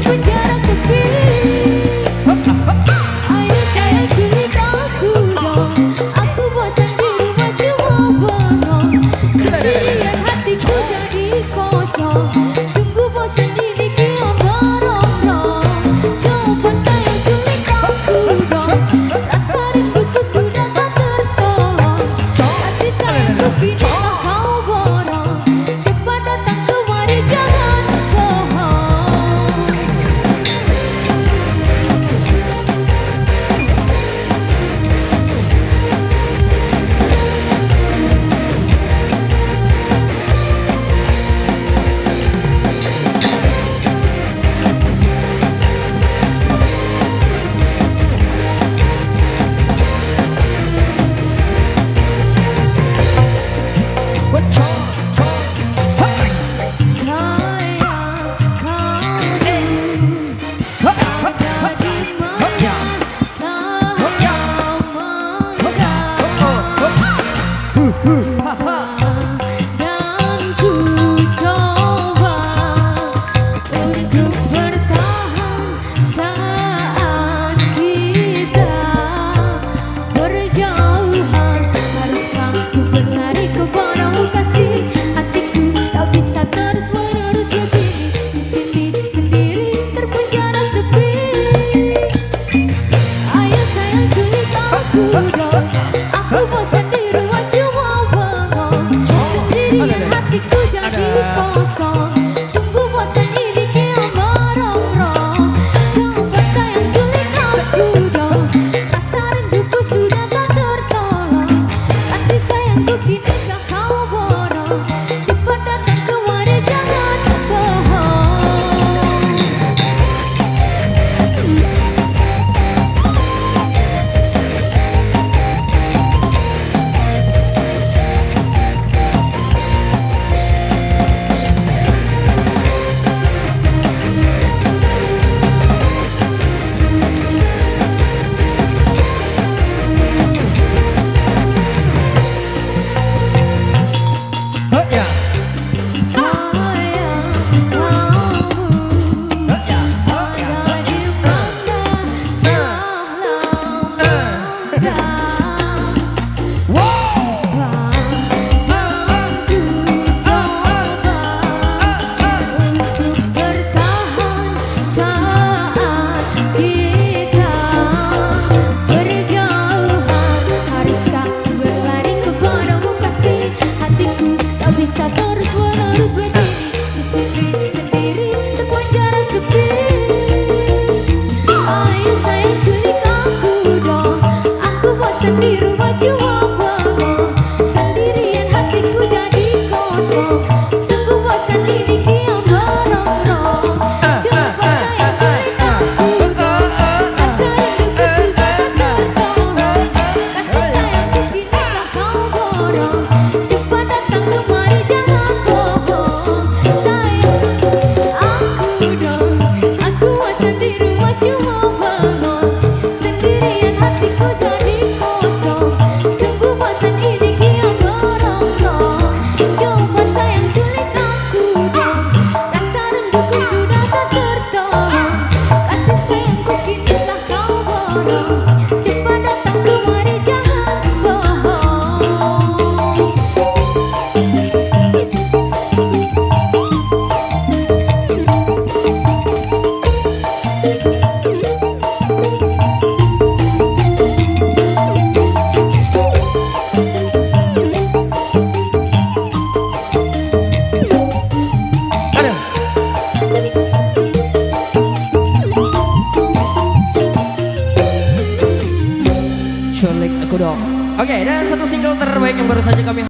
penjara sepi. Ayo sayang culik aku dong. Aku bosan di rumah cuma bengong. Sendirian hatiku jadi kosong. Sungguh bosan ini kian merongrong. Coba sayang culik aku dong. Rasa rinduku sudah tak tertolong. Kasih sayangku kini tak kau borong. Cepat datang kemari jangan bohong. Dan ku coba untuk bertahan saat kita berjauhan. Haruskah ku berlari kepadamu kasih? Hatiku tak bisa terus menerus begini. Di sini sendiri terpenjara sepi. Ayo sayang culik aku dong. Aku bosan di rumah cuma bengong. Sendirian hatiku jadi kosong. Sungguh bosan ini kian merongrong. Coba sayang culik aku dong. Rasa rinduku sudah tak tertolong. Kasih sayangku kini tak kau borong. Cepat datang kemari jangan bohong. Di rumah cuma bengong. Sendirian hatiku jadi kosong. Sungguh bosan ini kian merongrong. Coba sayang culik aku dong. Rasa rinduku sudah tak tertolong. Kasih sayangku kini tak kau borong. Cepat datang kemari jangan bohong. Sayang aku dong. Aku bosan di rumah cuma bengong. Sendirian hatiku jadi kosong. Sungguh bosan ini kian merongrong. Coba sayang culik aku dong. Rasa rinduku sudah tak tertolong. Kasih sayangku kini tak kau borong. Cepat datang kemari jangan bohong. Culik aku dong. Oke, dan satu single terbaik yang baru saja kami